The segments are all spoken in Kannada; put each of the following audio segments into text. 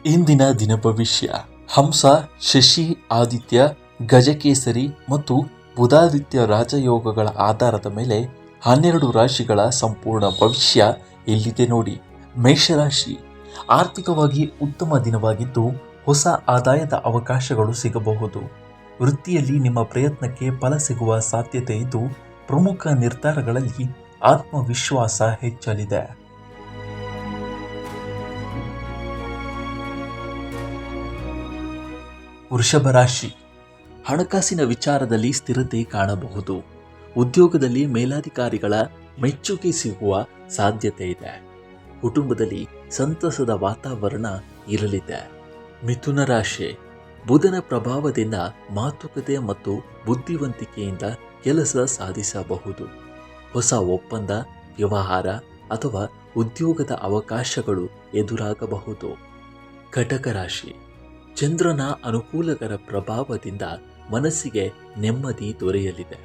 ಇಂದಿನ ದಿನ ಭವಿಷ್ಯ. ಹಂಸ, ಶಶಿ, ಆದಿತ್ಯ, ಗಜಕೇಸರಿ ಮತ್ತು ಬುಧಾದಿತ್ಯ ರಾಜಯೋಗಗಳ ಆಧಾರದ ಮೇಲೆ 12 ರಾಶಿಗಳ ಸಂಪೂರ್ಣ ಭವಿಷ್ಯ ಎಲ್ಲಿದೆ ನೋಡಿ. ಮೇಷರಾಶಿ, ಆರ್ಥಿಕವಾಗಿ ಉತ್ತಮ ದಿನವಾಗಿದ್ದು ಹೊಸ ಆದಾಯದ ಅವಕಾಶಗಳು ಸಿಗಬಹುದು. ವೃತ್ತಿಯಲ್ಲಿ ನಿಮ್ಮ ಪ್ರಯತ್ನಕ್ಕೆ ಫಲ ಸಿಗುವ ಸಾಧ್ಯತೆ ಇದ್ದು ಪ್ರಮುಖ ನಿರ್ಧಾರಗಳಲ್ಲಿ ಆತ್ಮವಿಶ್ವಾಸ ಹೆಚ್ಚಲಿದೆ. ವೃಷಭ ರಾಶಿ, ಹಣಕಾಸಿನ ವಿಚಾರದಲ್ಲಿ ಸ್ಥಿರತೆ ಕಾಣಬಹುದು. ಉದ್ಯೋಗದಲ್ಲಿ ಮೇಲಾಧಿಕಾರಿಗಳ ಮೆಚ್ಚುಗೆ ಸಿಗುವ ಸಾಧ್ಯತೆ ಇದೆ. ಕುಟುಂಬದಲ್ಲಿ ಸಂತಸದ ವಾತಾವರಣ ಇರಲಿದೆ. ಮಿಥುನ ರಾಶಿ, ಬುಧನ ಪ್ರಭಾವದಿಂದ ಮಾತುಕತೆ ಮತ್ತು ಬುದ್ಧಿವಂತಿಕೆಯಿಂದ ಕೆಲಸ ಸಾಧಿಸಬಹುದು. ಹೊಸ ಒಪ್ಪಂದ, ವ್ಯವಹಾರ ಅಥವಾ ಉದ್ಯೋಗದ ಅವಕಾಶಗಳು ಎದುರಾಗಬಹುದು. ಕಟಕ ರಾಶಿ, ಚಂದ್ರನ ಅನುಕೂಲಕರ ಪ್ರಭಾವದಿಂದ ಮನಸ್ಸಿಗೆ ನೆಮ್ಮದಿ ದೊರೆಯಲಿದೆ.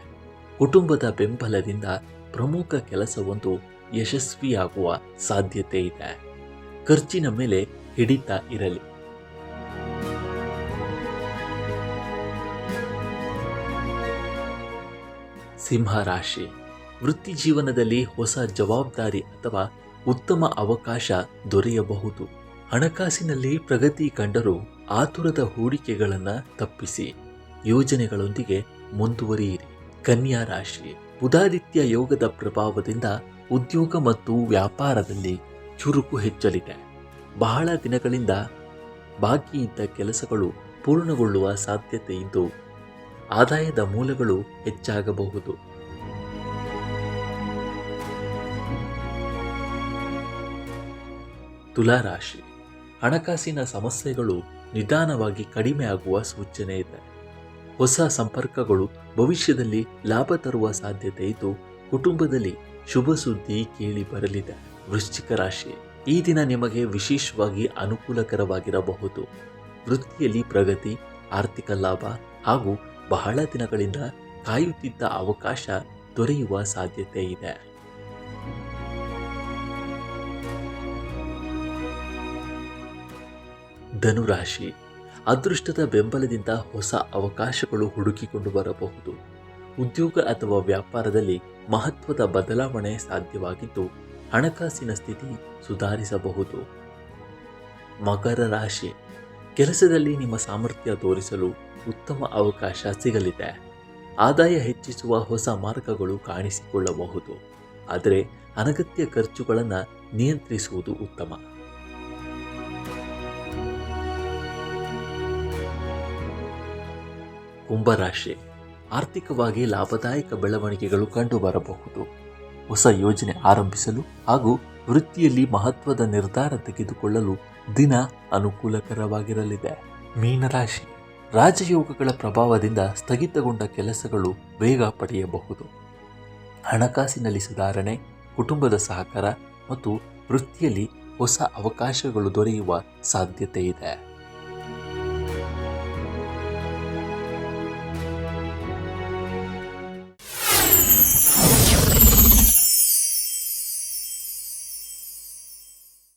ಕುಟುಂಬದ ಬೆಂಬಲದಿಂದ ಪ್ರಮುಖ ಕೆಲಸವೊಂದು ಯಶಸ್ವಿಯಾಗುವ ಸಾಧ್ಯತೆ ಇದೆ. ಖರ್ಚಿನ ಮೇಲೆ ಹಿಡಿತ ಇರಲಿ. ಸಿಂಹ ರಾಶಿ, ವೃತ್ತಿ ಜೀವನದಲ್ಲಿ ಹೊಸ ಜವಾಬ್ದಾರಿ ಅಥವಾ ಉತ್ತಮ ಅವಕಾಶ ದೊರೆಯಬಹುದು. ಹಣಕಾಸಿನಲ್ಲಿ ಪ್ರಗತಿ ಕಂಡರೂ ಆತುರದ ಹೂಡಿಕೆಗಳನ್ನು ತಪ್ಪಿಸಿ ಯೋಜನೆಗಳೊಂದಿಗೆ ಮುಂದುವರಿಯಿರಿ. ಕನ್ಯಾ ರಾಶಿ, ಬುಧಾದಿತ್ಯ ಯೋಗದ ಪ್ರಭಾವದಿಂದ ಉದ್ಯೋಗ ಮತ್ತು ವ್ಯಾಪಾರದಲ್ಲಿ ಚುರುಕು ಹೆಚ್ಚಲಿದೆ. ಬಹಳ ದಿನಗಳಿಂದ ಬಾಕಿ ಇದ್ದ ಕೆಲಸಗಳು ಪೂರ್ಣಗೊಳ್ಳುವ ಸಾಧ್ಯತೆ ಇದ್ದು ಆದಾಯದ ಮೂಲಗಳು ಹೆಚ್ಚಾಗಬಹುದು. ತುಲಾ ರಾಶಿ, ಹಣಕಾಸಿನ ಸಮಸ್ಯೆಗಳು ನಿಧಾನವಾಗಿ ಕಡಿಮೆ ಆಗುವ ಸೂಚನೆ ಇದೆ. ಹೊಸ ಸಂಪರ್ಕಗಳು ಭವಿಷ್ಯದಲ್ಲಿ ಲಾಭ ತರುವ ಸಾಧ್ಯತೆ ಇದ್ದು ಕುಟುಂಬದಲ್ಲಿ ಶುಭ ಸುದ್ದಿ ಕೇಳಿ ಬರಲಿದೆ. ವೃಶ್ಚಿಕ ರಾಶಿ, ಈ ದಿನ ನಿಮಗೆ ವಿಶೇಷವಾಗಿ ಅನುಕೂಲಕರವಾಗಿರಬಹುದು. ವೃತ್ತಿಯಲ್ಲಿ ಪ್ರಗತಿ, ಆರ್ಥಿಕ ಲಾಭ ಹಾಗೂ ಬಹಳ ದಿನಗಳಿಂದ ಕಾಯುತ್ತಿದ್ದ ಅವಕಾಶ ದೊರೆಯುವ ಸಾಧ್ಯತೆ ಇದೆ. ಧನುರಾಶಿ, ಅದೃಷ್ಟದ ಬೆಂಬಲದಿಂದ ಹೊಸ ಅವಕಾಶಗಳು ಹುಡುಕಿಕೊಂಡು ಬರಬಹುದು. ಉದ್ಯೋಗ ಅಥವಾ ವ್ಯಾಪಾರದಲ್ಲಿ ಮಹತ್ವದ ಬದಲಾವಣೆ ಸಾಧ್ಯವಾಗಿದ್ದು ಹಣಕಾಸಿನ ಸ್ಥಿತಿ ಸುಧಾರಿಸಬಹುದು. ಮಕರ ರಾಶಿ, ಕೆಲಸದಲ್ಲಿ ನಿಮ್ಮ ಸಾಮರ್ಥ್ಯ ತೋರಿಸಲು ಉತ್ತಮ ಅವಕಾಶ ಸಿಗಲಿದೆ. ಆದಾಯ ಹೆಚ್ಚಿಸುವ ಹೊಸ ಮಾರ್ಗಗಳು ಕಾಣಿಸಿಕೊಳ್ಳಬಹುದು. ಆದರೆ ಅನಗತ್ಯ ಖರ್ಚುಗಳನ್ನು ನಿಯಂತ್ರಿಸುವುದು ಉತ್ತಮ. ಕುಂಭರಾಶಿ, ಆರ್ಥಿಕವಾಗಿ ಲಾಭದಾಯಕ ಬೆಳವಣಿಗೆಗಳು ಕಂಡುಬರಬಹುದು. ಹೊಸ ಯೋಜನೆ ಆರಂಭಿಸಲು ಹಾಗೂ ವೃತ್ತಿಯಲ್ಲಿ ಮಹತ್ವದ ನಿರ್ಧಾರ ತೆಗೆದುಕೊಳ್ಳಲು ದಿನ ಅನುಕೂಲಕರವಾಗಿರಲಿದೆ. ಮೀನರಾಶಿ, ರಾಜಯೋಗಗಳ ಪ್ರಭಾವದಿಂದ ಸ್ಥಗಿತಗೊಂಡ ಕೆಲಸಗಳು ಬೇಗ ಪಡೆಯಬಹುದು. ಹಣಕಾಸಿನಲ್ಲಿ ಸುಧಾರಣೆ, ಕುಟುಂಬದ ಸಹಕಾರ ಮತ್ತು ವೃತ್ತಿಯಲ್ಲಿ ಹೊಸ ಅವಕಾಶಗಳು ದೊರೆಯುವ ಸಾಧ್ಯತೆ ಇದೆ.